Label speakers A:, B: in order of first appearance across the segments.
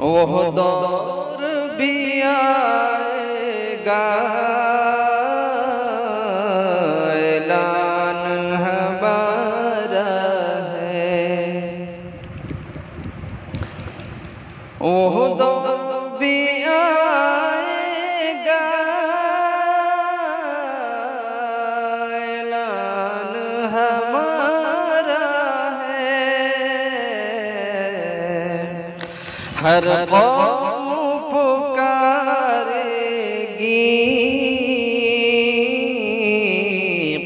A: وہ دور بھی آئے گا، اعلان ہمارا ہے۔ وہ دور بھی آئے گا، اعلان ہمارا ہے۔ ہر قوم پکارے گی،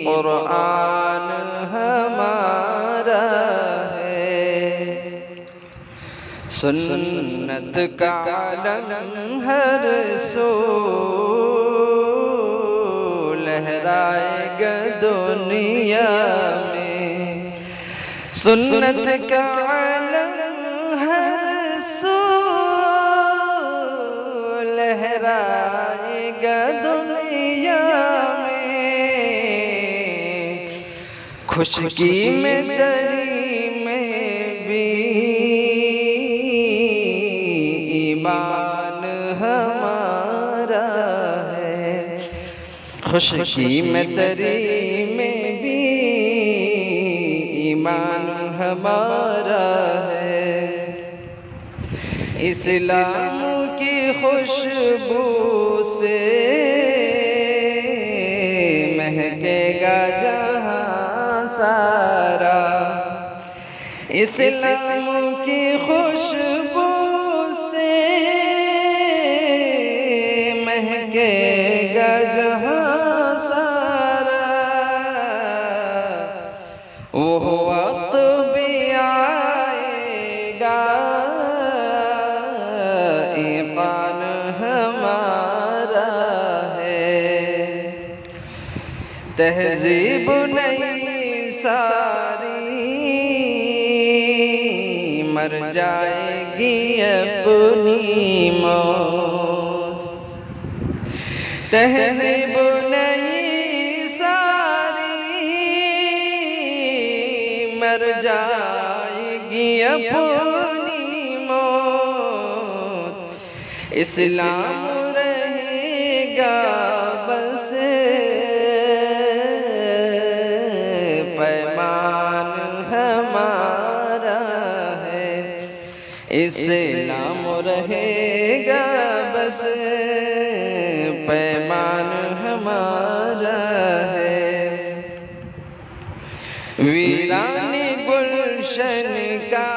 A: قرآن ہمارا ہے۔ سنت کا علم ہر سو لہرائے گا دنیا میں، سنت کا علم ہر سو لہرائے گا دنیا میں۔ خشکی میں تری میں بھی ایمان ہمارا ہے، خشکی میں تری میں بھی ایمان ہمارا ہے۔ اسلام کی خوشبو سے مہکے گا جہاں سارا، اسلام کی خوشبو سے مہکے گا جہاں سارا۔ وہ وقت بھی آئے گا، ایمان ہمارا ہے۔ تہذیب نہیں ساری مر جائے گی اپنی موت، تہذیب نہیں ساری مر جائے گی اپنی موت۔ اسلام رہے گا بس پیمان ہمارا ہے، اسلام رہے گا بس پیمان ہمارا ہے۔ ویران گلشن کا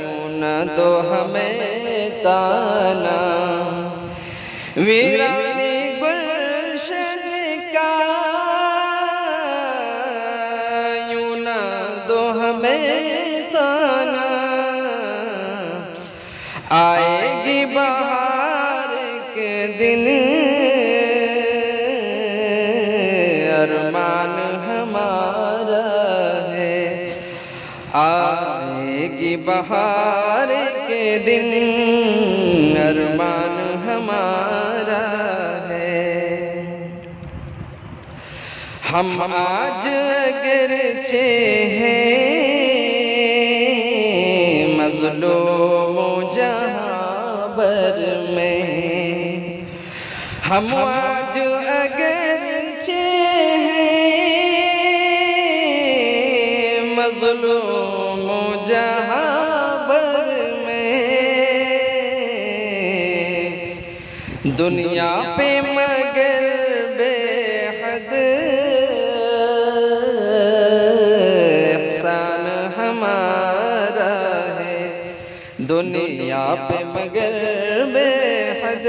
A: یوں نہ دو ہمیں تانا، ویران گلشن کا یوں نہ دو ہمیں تانا۔ آئے گی بہار کے دن، ارمان ہمارا ہے۔ آئے گی بہار کے دن، ارمان ہمارا ہے۔ ہم آج اگرچہ ہیں مظلوم جہاں بر میں، ہم آج اگرچہ ہیں مظلوم جہاں بر میں، دنیا پہ مگر بے حد احسان ہمارا ہے، دنیا پہ مگر بے حد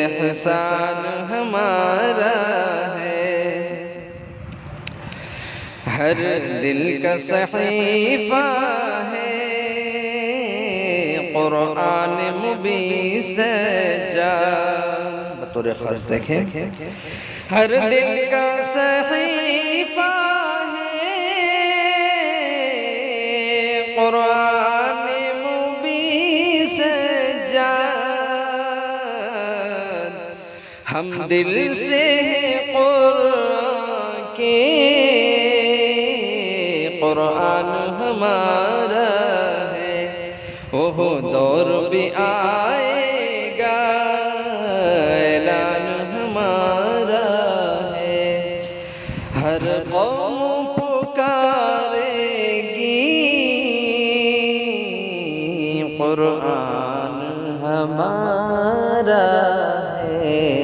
A: احسان ہمارا ہے۔ ہر دل کا صحیفہ ہے قرآن مبین سجا، بطور خاص دیکھیں، ہر دل کا صحیفہ ہے قرآن مبین سجا۔ ہم دل سے قرآن کے، قرآن ہمارا ہے۔ وہ دور بھی آئے گا اعلان ہمارا ہے، ہر قوم پکارے گی قرآن ہمارا ہے۔